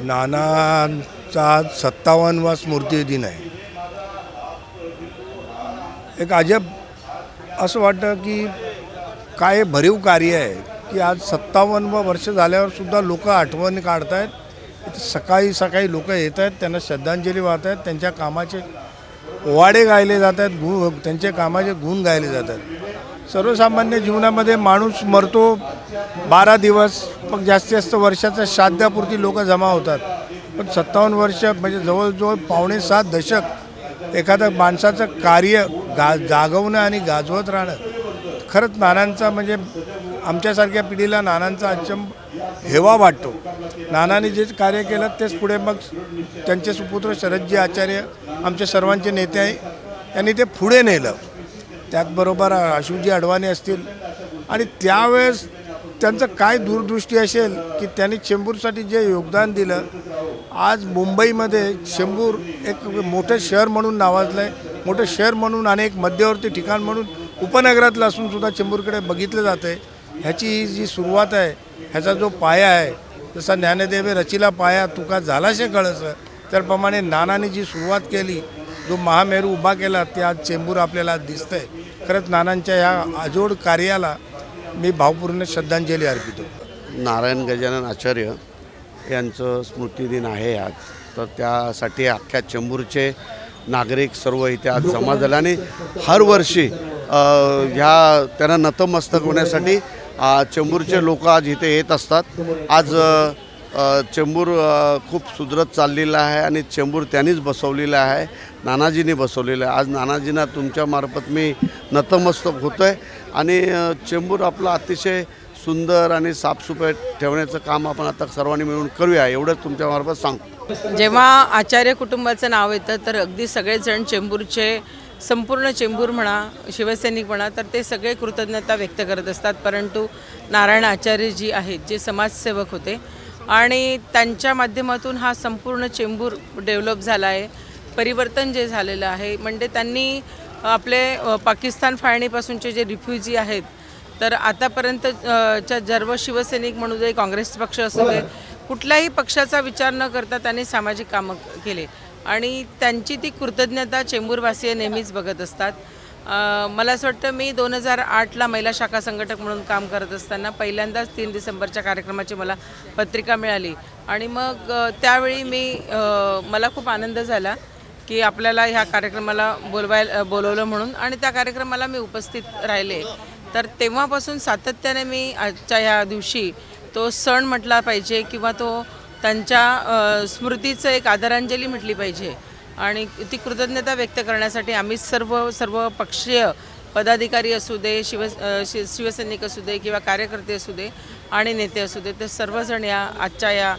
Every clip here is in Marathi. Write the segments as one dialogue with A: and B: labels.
A: नानांचा 57वा स्मृती दिन आहे. एक अजब असं वाटतं की काय भरीव कार्य आहे की आज 57 वर्ष झाल्यावर सुद्धा लोक आठवणी काढत आहेत. सकाळी सकाळी लोक येत आहेत, त्यांना श्रद्धांजली वाहत आहेत, त्यांच्या कामाचे ओवाडे गायले जात आहेत, त्यांच्या कामाचे गुण गायले जातात. सर्वसामान्य जीवनामध्ये माणूस मरतो 12 दिवस, मग जास्तीत जास्त वर्षाच्या श्राद्धापुरती लोक जमा होतात. पण 57 वर्ष म्हणजे जवळजवळ 6.25 दशक एखाद्या माणसाचं कार्य जागवणं आणि गाजवत राहणं खरंच नानांचा म्हणजे आमच्यासारख्या पिढीला नानांचा अचंब हेवा वाटतो. नानांनी जे कार्य केलं तेच पुढे मग त्यांचे सुपुत्र शरदजी आचार्य आमच्या सर्वांचे नेते आहे, त्यांनी ते पुढे नेलं. त्याचबरोबर अशोकजी अडवाणी असतील आणि त्यावेळेस त्यांचं काय दूरदृष्टी असेल की त्यांनी चेंबूरसाठी जे योगदान दिलं. आज मुंबईमध्ये चेंबूर एक मोठं शहर म्हणून नावाजलं आहे, मोठं शहर म्हणून आणि एक मध्यवर्ती ठिकाण म्हणून उपनगरातलं असून सुद्धा चेंबूरकडे बघितलं जातं आहे. ह्याची जी सुरुवात आहे, ह्याचा जो पाया आहे, जसा ज्ञानदेवे रचिला पाया तुका झालाशे कळसं, त्याप्रमाणे नानांनी जी सुरुवात केली, जो महामेरू उभा केला, ते आज चेंबूर आपल्याला दिसतं आहे. खरंच नानांच्या ह्या अजोड कार्याला मी भावपूर्ण श्रद्धांजली अर्पितो.
B: नारायण गजानन आचार्य यांचं स्मृतिदिन आहे आज, तर त्यासाठी अख्ख्या चेंबूरचे नागरिक सर्व इथे आज जमा झाले आणि हर वर्षी ह्या त्यांना नतमस्तक होण्यासाठी चेंबूरचे लोक आज इथे येत असतात. आज चेंबूर खूप सुधरत चाललेलं आहे आणि चेंबूर त्यांनीच बसवलेलं आहे, नानाजींनी बसवलेलं आहे. आज नानाजींना तुमच्यामार्फत मी नतमस्तक होतो आहे आणि चेंबूर आपलं अतिशय सुंदर आणि साफसफाई ठेवण्याचं काम आपण आता सर्वांनी मिळून करूया, एवढंच तुमच्यामार्फत सांगतो.
C: जेव्हा आचार्य कुटुंबाचं नाव येतं तर अगदी सगळेजण चेंबूरचे, संपूर्ण चेंबूर म्हणा, शिवसैनिक म्हणा, तर ते सगळे कृतज्ञता व्यक्त करत असतात. परंतु नारायण आचार्यजी आहेत, जे समाजसेवक होते आणि त्यांच्या माध्यमातून हा संपूर्ण चेंबूर डेव्हलप झाला आहे. परिवर्तन जे झालेलं आहे म्हणजे त्यांनी आपले पाकिस्तान फाळणीपासूनचे जे रिफ्युजी आहेत, तर आतापर्यंत सर्व शिवसैनिक म्हणू दे, काँग्रेस पक्ष असू दे, कुठल्याही पक्षाचा विचार न करता त्यांनी सामाजिक कामं केले आणि त्यांची ती कृतज्ञता चेंबूरवासीय नेहमीच बघत असतात. मला असं वाटतं मी 2008ला महिला शाखा संघटक म्हणून काम करत असताना पहिल्यांदाच 3 डिसेंबरच्या कार्यक्रमाची मला पत्रिका मिळाली आणि मग त्यावेळी मला खूप आनंद झाला की आपल्याला ह्या कार्यक्रमाला बोलवलं म्हणून आणि त्या कार्यक्रमाला मी उपस्थित राहिले. तर तेव्हापासून सातत्याने मी आजच्या ह्या दिवशी तो सण म्हटला पाहिजे किंवा तो त्यांच्या स्मृतीचं एक आदरांजली म्हटली पाहिजे आणि ती कृतज्ञता व्यक्त करण्यासाठी आम्ही सर्व पक्षीय पदाधिकारी असू दे, शिवसैनिक असू दे किंवा कार्यकर्ते असू दे आणि नेते असू दे, ते सर्वजण या आजच्या या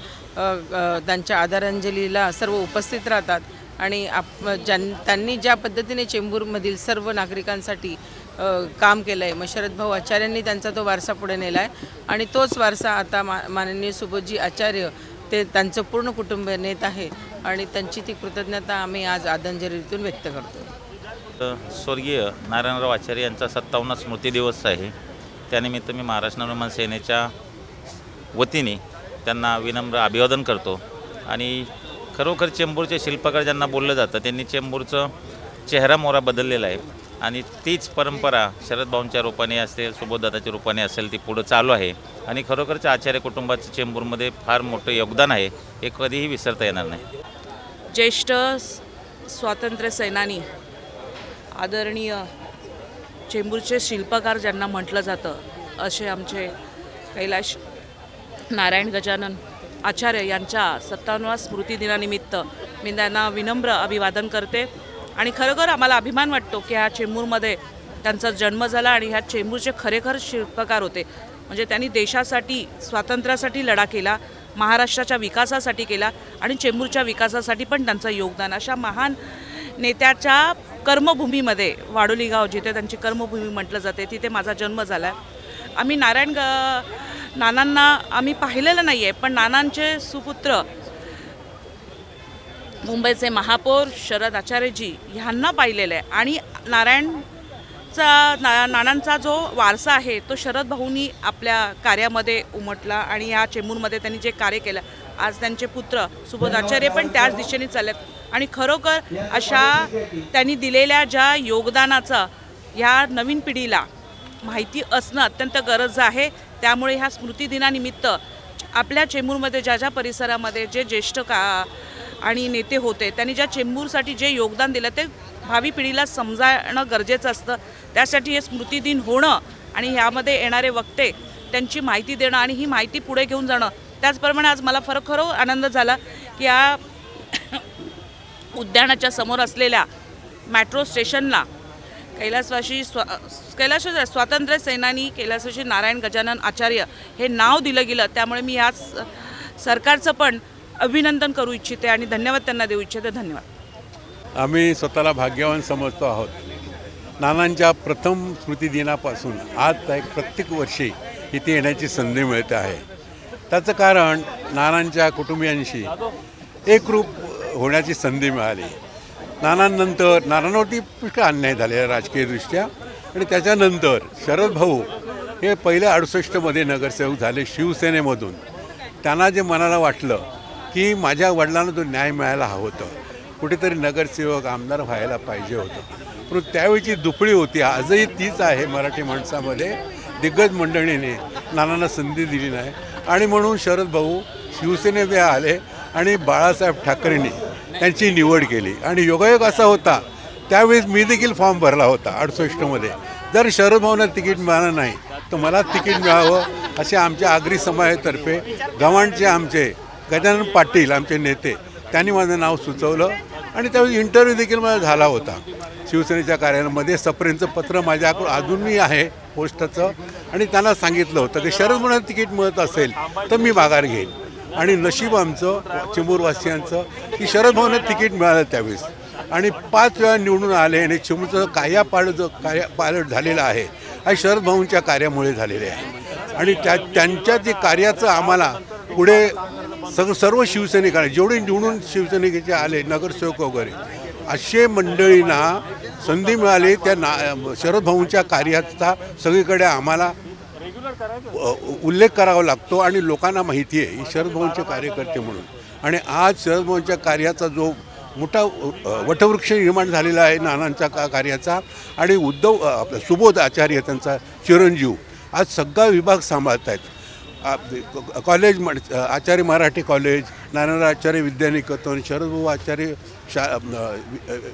C: त्यांच्या आदरांजलीला सर्व उपस्थित राहतात आणि त्यांनी ज्या पद्धतीने चेंबूरमधील सर्व नागरिकांसाठी काम केलं आहे, मग शरदभाऊ आचार्यांनी त्यांचा तो वारसा पुढे नेला आहे आणि तोच वारसा आता माननीय सुबोधजी आचार्य ते त्यांचं पूर्ण कुटुंब नेत आहे आणि त्यांची ती कृतज्ञता आम्ही आज आदरांजलीतून व्यक्त करतो.
D: स्वर्गीय नारायणराव आचार्य यांचा 57वा स्मृती दिवस आहे. त्यानिमित्त मी महाराष्ट्र नवनिर्माण सेनेच्या वतीने त्यांना विनम्र अभिवादन करतो आणि खरोखर चेंबूरचे शिल्पकार ज्यांना बोललं जातं त्यांनी चेंबूरचं चेहरा मोहरा बदललेला आहे आणि तीच परंपरा शरदभाऊंच्या रूपाने असेल, सुबोधदादाच्या रूपाने असेल, ती पुढं चालू आहे आणि खरोखरच्या आचार्य कुटुंबाचं चेंबूरमध्ये फार मोठं योगदान आहे, हे कधीही विसरता येणार नाही.
E: ज्येष्ठ स्वातंत्र्य सेनानी, आदरणीय चेंबूरचे शिल्पकार ज्यांना म्हटलं जातं, असे आमचे कैलाश नारायण गजानन आचार्य यांच्या 57व्या स्मृतिदिनानिमित्त मी त्यांना विनम्र अभिवादन करते आणि खरोखर आम्हाला अभिमान वाटतो की ह्या चेंबूरमध्ये त्यांचा जन्म झाला आणि ह्या चेंबूरचे खरेखर शिल्पकार होते. म्हणजे त्यांनी देशासाठी, स्वातंत्र्यासाठी लढा केला, महाराष्ट्राच्या विकासासाठी केला आणि चेंबूरच्या विकासासाठी पण त्यांचं योगदान. अशा महान नेत्याच्या कर्मभूमीमध्ये, वाडोली गाव जिथे त्यांची कर्मभूमी म्हटलं जाते, तिथे माझा जन्म झाला आहे. आम्ही नानांना आम्ही पाहिलेलं नाही आहे, पण नानांचे सुपुत्र मुंबईचे महापौर शरद आचार्यजी ह्यांना पाहिलेलं आहे आणि नानांचा जो वारसा आहे तो शरद भाऊंनी आपल्या कार्यामध्ये उमटला आणि या चेंबूरमध्ये त्यांनी जे कार्य केलं आज त्यांचे पुत्र सुबोध आचार्य पण त्याच दिशेने चालत आणि खरोखर अशा त्यांनी दिलेल्या ज्या योगदानाचं ह्या नवीन पिढीला माहिती असणं अत्यंत गरज आहे. त्यामुळे ह्या स्मृतिदिनानिमित्त आपल्या चेंबूरमध्ये ज्या ज्या परिसरामध्ये जे ज्येष्ठ आणि नेते होते त्यांनी ज्या चेंबूरसाठी जे योगदान दिलं ते भावी पिढीला समजावणं गरजेचं असतं. त्यासाठी हे स्मृतिदिन होणं आणि ह्यामध्ये येणारे वक्ते त्यांची माहिती देणं आणि ही माहिती पुढे घेऊन जाणं. त्याचप्रमाणे आज मला खरोखर आनंद झाला की या उद्यानाच्या समोर असलेल्या मेट्रो स्टेशनला कैलासवासी स्वातंत्र्य सेनानी कैलासवासी नारायण गजानन आचार्य हे नाव दिलं गेलं. त्यामुळे मी या सरकारचं पण अभिनंदन करू इच्छिते आणि धन्यवाद त्यांना देऊ इच्छिते. धन्यवाद.
F: आम्ही स्वतःला भाग्यवान समजतो आहोत. नानांच्या प्रथम स्मृतिदिनापासून आज एक प्रत्येक वर्षी इथे येण्याची संधी मिळते आहे. त्याचं कारण नानांच्या कुटुंबियांशी एकरूप होण्याची संधी मिळाली. नानांनंतर नानांवरती पुष्कळ अन्याय झालेला राजकीयदृष्ट्या आणि त्याच्यानंतर शरद भाऊ हे पहिले 68मध्ये नगरसेवक झाले शिवसेनेमधून. त्यांना जे मनाला वाटलं की माझ्या वडिलांना तो न्याय मिळायला हवं होतं, कुठेतरी नगरसेवक आमदार व्हायला पाहिजे होतं. परंतु त्यावेळीची दुफळी होती, आजही तीच आहे मराठी माणसामध्ये. दिग्गज मंडळीने नानांना संधी दिली नाही आणि म्हणून शरद भाऊ शिवसेनेत आले आणि बाळासाहेब ठाकरेंनी त्यांची निवड केली. आणि योगायोग असा होता त्यावेळेस मी देखील फॉर्म भरला होता 68मध्ये. जर शरद भाऊंना तिकीट मिळालं नाही तर मला तिकीट मिळावं असे आमच्या आगरी समाजातर्फे गव्हाणचे आमचे गजानन पाटील आमचे नेते त्यांनी माझं नाव सुचवलं आणि त्यावेळी इंटरव्ह्यू देखील मला झाला होता शिवसेनेच्या कार्यालयामध्ये. सप्रेंचं पत्र माझ्याकडून अजूनही आहे पोस्टाचं आणि त्यांना सांगितलं होतं की शरद भाऊंना तिकीट मिळत असेल तर मी माघार घेईन. आणि नशीब आमचं चिमूरवासियांचं की शरद भाऊंना तिकीट मिळालं त्यावेळेस आणि 5 वेळा निवडून आले आणि चिमूरचं पालट झालेलं आहे आणि शरद भाऊंच्या कार्यामुळे झालेले आहे. आणि त्यांच्या जे कार्याचं आम्हाला पुढे सर्व शिवसैनिकांना जेवढे निवडून शिवसैनिकाचे आले नगरसेवक वगैरे असे मंडळींना संधी मिळाली. त्या शरद भाऊंच्या कार्याचा सगळीकडे आम्हाला उल्लेख करावा लागतो आणि लोकांना माहिती आहे ही शरद भाऊंचे कार्यकर्ते म्हणून. आणि आज शरद भाऊंच्या कार्याचा जो मोठा वटवृक्ष निर्माण झालेला आहे नानांच्या कार्याचा आणि सुबोध आचार्य त्यांचा चिरंजीव आज सगळा विभाग सांभाळत आहेत. कॉलेज आचार्य मराठी कॉलेज, नारायण आचार्य विद्यानिकेतन, शरद भाऊ आचार्य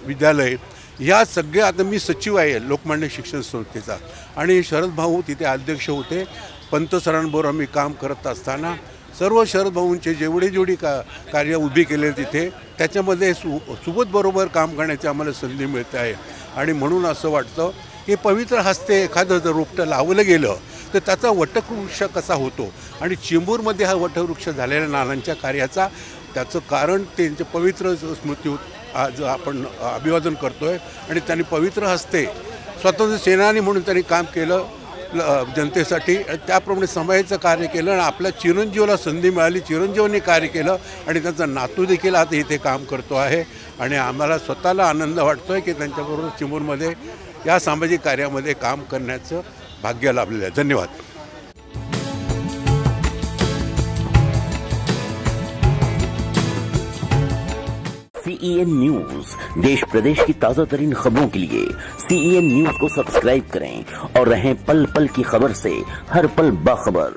F: विद्यालय या सगळ्या. आता मी सचिव आहे लोकमान्य शिक्षण संस्थेचा आणि शरद भाऊ तिथे अध्यक्ष होते. पंत सरांबरोबर आम्ही काम करत असताना सर्व शरद भाऊंचे जेवढी कार्य उभी केले तिथे त्याच्यामध्ये सुबोधबरोबर काम करण्याची आम्हाला संधी मिळते आहे. आणि म्हणून असं वाटतं की पवित्र हस्ते एखादं जर रोपटं लावलं गेलं तर त्याचा वटवृक्ष कसा होतो. आणि चेंबूरमध्ये हा वटवृक्ष झालेल्या नानांच्या कार्याचा त्याचं कारण त्यांचे पवित्र स्मृती आज आपण अभिवादन करतो आहे. आणि त्यांनी पवित्र हस्ते स्वातंत्र्य सेनानी म्हणून त्यांनी काम केलं जनतेसाठी. त्याप्रमाणे समाजाचं कार्य केलं आणि आपल्या चिरंजीवाला संधी मिळाली, चिरंजीवांनी कार्य केलं आणि त्यांचा नातू देखील आता इथे काम करतो आहे. आणि आम्हाला स्वतःला आनंद वाटतो आहे की त्यांच्याबरोबर चिमूरमध्ये या सामाजिक कार्यामध्ये काम करण्याचं भाग्य लाभलेलं आहे. धन्यवाद.
G: CEN न्यूज देश प्रदेश की ताजा तरीन खबरों के लिए CEN न्यूज को सब्सक्राइब करें और रहें पल पल की खबर से हर पल बाखबर.